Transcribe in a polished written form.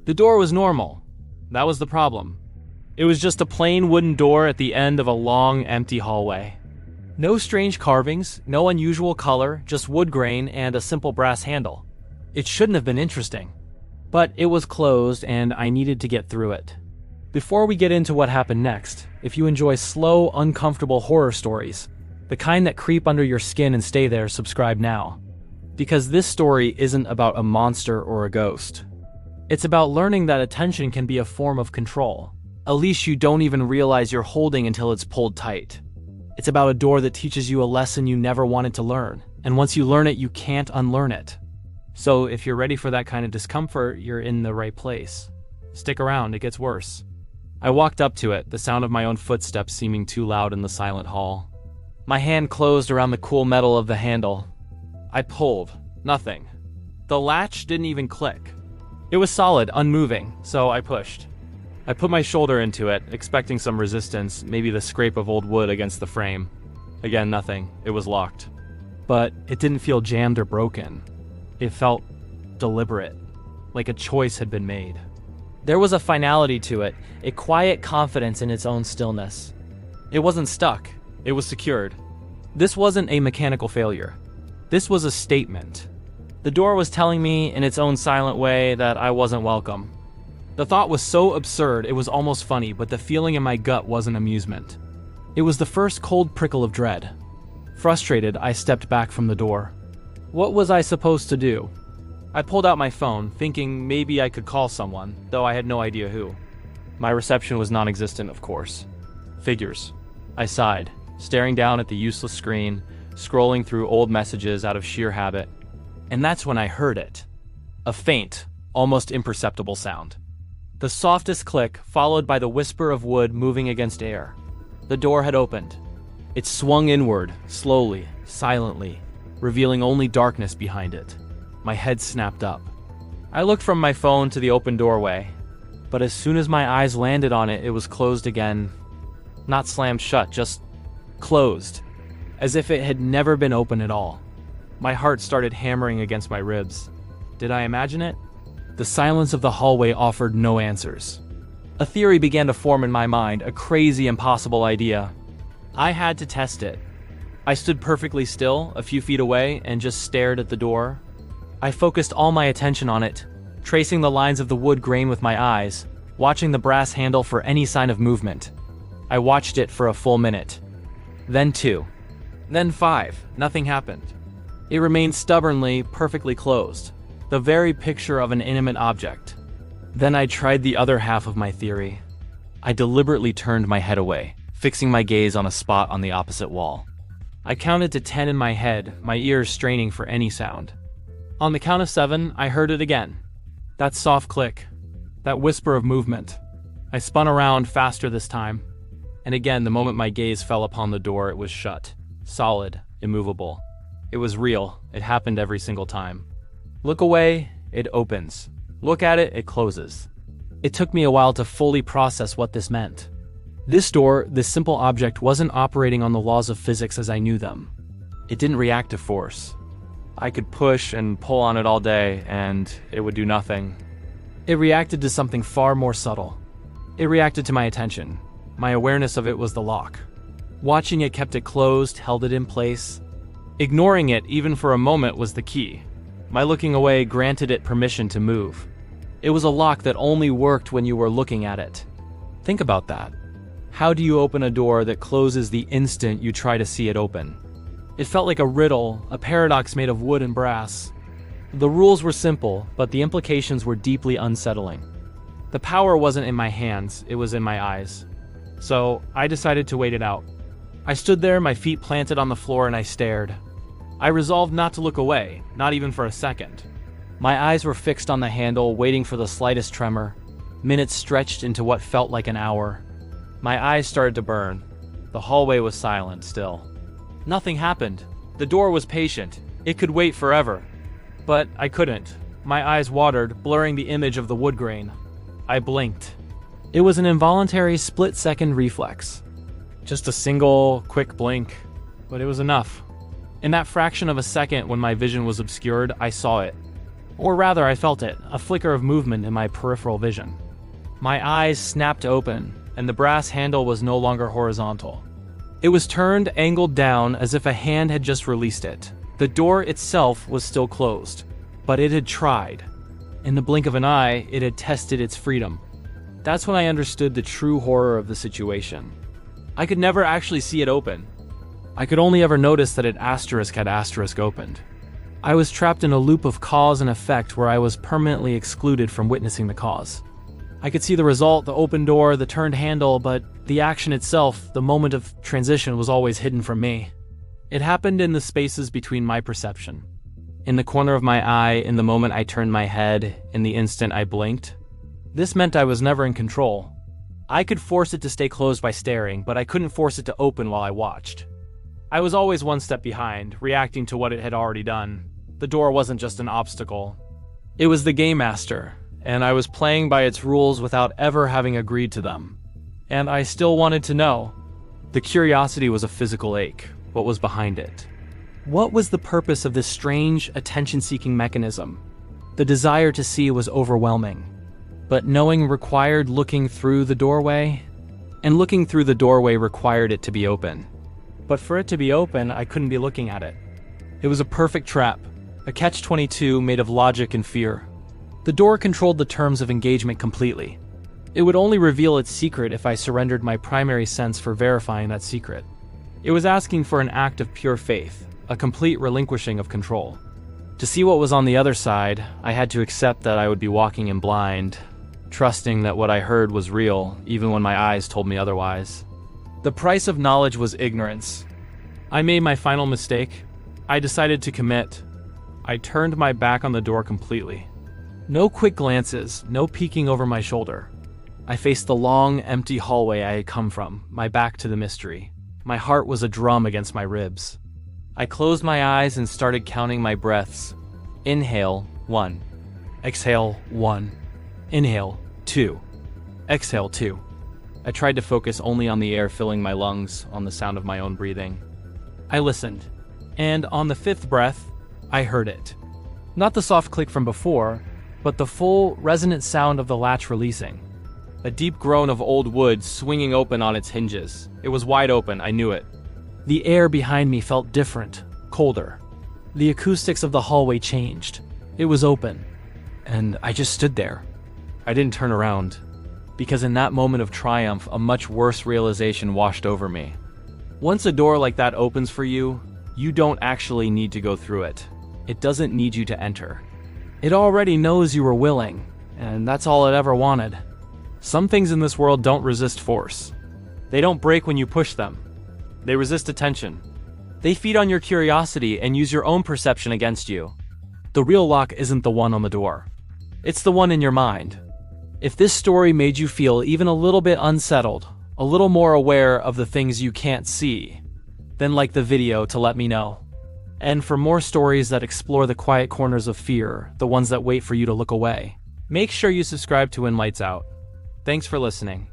The door was normal. That was the problem. It was just a plain wooden door at the end of a long, empty hallway. No strange carvings, no unusual color, just wood grain and a simple brass handle. It shouldn't have been interesting. But it was closed and I needed to get through it. Before we get into what happened next, if you enjoy slow, uncomfortable horror stories, the kind that creep under your skin and stay there, subscribe now. Because this story isn't about a monster or a ghost. It's about learning that attention can be a form of control. A leash you don't even realize you're holding until it's pulled tight. It's about a door that teaches you a lesson you never wanted to learn, and once you learn it, you can't unlearn it. So if you're ready for that kind of discomfort, you're in the right place. Stick around, it gets worse. I walked up to it, the sound of my own footsteps seeming too loud in the silent hall. My hand closed around the cool metal of the handle. I pulled. Nothing. The latch didn't even click. It was solid, unmoving, so I pushed. I put my shoulder into it, expecting some resistance, maybe the scrape of old wood against the frame. Again, nothing. It was locked. But it didn't feel jammed or broken. It felt deliberate, like a choice had been made. There was a finality to it, a quiet confidence in its own stillness. It wasn't stuck. It was secured. This wasn't a mechanical failure. This was a statement. The door was telling me in its own silent way that I wasn't welcome. The thought was so absurd it was almost funny, but the feeling in my gut wasn't amusement. It was the first cold prickle of dread. Frustrated, I stepped back from the door. What was I supposed to do? I pulled out my phone, thinking maybe I could call someone, though I had no idea who. My reception was non-existent, of course. Figures. I sighed, staring down at the useless screen, scrolling through old messages out of sheer habit. And that's when I heard it. A faint, almost imperceptible sound. The softest click, followed by the whisper of wood moving against air. The door had opened. It swung inward, slowly, silently, revealing only darkness behind it. My head snapped up. I looked from my phone to the open doorway, but as soon as my eyes landed on it, it was closed again. Not slammed shut, just closed, as if it had never been open at all. My heart started hammering against my ribs. Did I imagine it? The silence of the hallway offered no answers. A theory began to form in my mind, a crazy, impossible idea. I had to test it. I stood perfectly still, a few feet away, and just stared at the door. I focused all my attention on it, tracing the lines of the wood grain with my eyes, watching the brass handle for any sign of movement. I watched it for a full minute. Then 2. Then 5. Nothing happened. It remained stubbornly, perfectly closed. The very picture of an inanimate object. Then I tried the other half of my theory. I deliberately turned my head away, fixing my gaze on a spot on the opposite wall. I counted to 10 in my head, my ears straining for any sound. On the count of 7, I heard it again. That soft click. That whisper of movement. I spun around faster this time. And again, the moment my gaze fell upon the door, it was shut. Solid, immovable. It was real. It happened every single time. Look away, it opens. Look at it, it closes. It took me a while to fully process what this meant. This door, this simple object, wasn't operating on the laws of physics as I knew them. It didn't react to force. I could push and pull on it all day, and it would do nothing. It reacted to something far more subtle. It reacted to my attention. My awareness of it was the lock. Watching it kept it closed, held it in place. Ignoring it, even for a moment, was the key. My looking away granted it permission to move. It was a lock that only worked when you were looking at it. Think about that. How do you open a door that closes the instant you try to see it open? It felt like a riddle, a paradox made of wood and brass. The rules were simple, but the implications were deeply unsettling. The power wasn't in my hands, it was in my eyes. So I decided to wait it out. I stood there, my feet planted on the floor, and I stared. I resolved not to look away, not even for a second. My eyes were fixed on the handle, waiting for the slightest tremor. Minutes stretched into what felt like an hour. My eyes started to burn. The hallway was silent still. Nothing happened. The door was patient. It could wait forever. But I couldn't. My eyes watered, blurring the image of the wood grain. I blinked. It was an involuntary split-second reflex. Just a single, quick blink. But it was enough. In that fraction of a second when my vision was obscured, I saw it. Or rather, I felt it, a flicker of movement in my peripheral vision. My eyes snapped open, and the brass handle was no longer horizontal. It was turned, angled down, as if a hand had just released it. The door itself was still closed, but it had tried. In the blink of an eye, it had tested its freedom. That's when I understood the true horror of the situation. I could never actually see it open. I could only ever notice that it had asterisk opened. I was trapped in a loop of cause and effect where I was permanently excluded from witnessing the cause. I could see the result, the open door, the turned handle, but the action itself, the moment of transition, was always hidden from me. It happened in the spaces between my perception. In the corner of my eye, in the moment I turned my head, in the instant I blinked. This meant I was never in control. I could force it to stay closed by staring, but I couldn't force it to open while I watched. I was always one step behind, reacting to what it had already done. The door wasn't just an obstacle. It was the game master, and I was playing by its rules without ever having agreed to them. And I still wanted to know. The curiosity was a physical ache. What was behind it? What was the purpose of this strange, attention-seeking mechanism? The desire to see was overwhelming. But knowing required looking through the doorway, and looking through the doorway required it to be open. But for it to be open, I couldn't be looking at it. It was a perfect trap, a catch-22 made of logic and fear. The door controlled the terms of engagement completely. It would only reveal its secret if I surrendered my primary sense for verifying that secret. It was asking for an act of pure faith, a complete relinquishing of control. To see what was on the other side, I had to accept that I would be walking in blind, trusting that what I heard was real, even when my eyes told me otherwise. The price of knowledge was ignorance. I made my final mistake. I decided to commit. I turned my back on the door completely. No quick glances, no peeking over my shoulder. I faced the long, empty hallway I had come from, my back to the mystery. My heart was a drum against my ribs. I closed my eyes and started counting my breaths. Inhale, 1. Exhale, 1. Inhale, 2. Exhale, 2. I tried to focus only on the air filling my lungs, on the sound of my own breathing. I listened, and on the 5th breath, I heard it. Not the soft click from before, but the full, resonant sound of the latch releasing. A deep groan of old wood swinging open on its hinges. It was wide open, I knew it. The air behind me felt different, colder. The acoustics of the hallway changed. It was open, and I just stood there. I didn't turn around, because in that moment of triumph, a much worse realization washed over me. Once a door like that opens for you, you don't actually need to go through it. It doesn't need you to enter. It already knows you were willing, and that's all it ever wanted. Some things in this world don't resist force. They don't break when you push them. They resist attention. They feed on your curiosity and use your own perception against you. The real lock isn't the one on the door. It's the one in your mind. If this story made you feel even a little bit unsettled, a little more aware of the things you can't see, then like the video to let me know. And for more stories that explore the quiet corners of fear, the ones that wait for you to look away, make sure you subscribe to When Lights Out. Thanks for listening.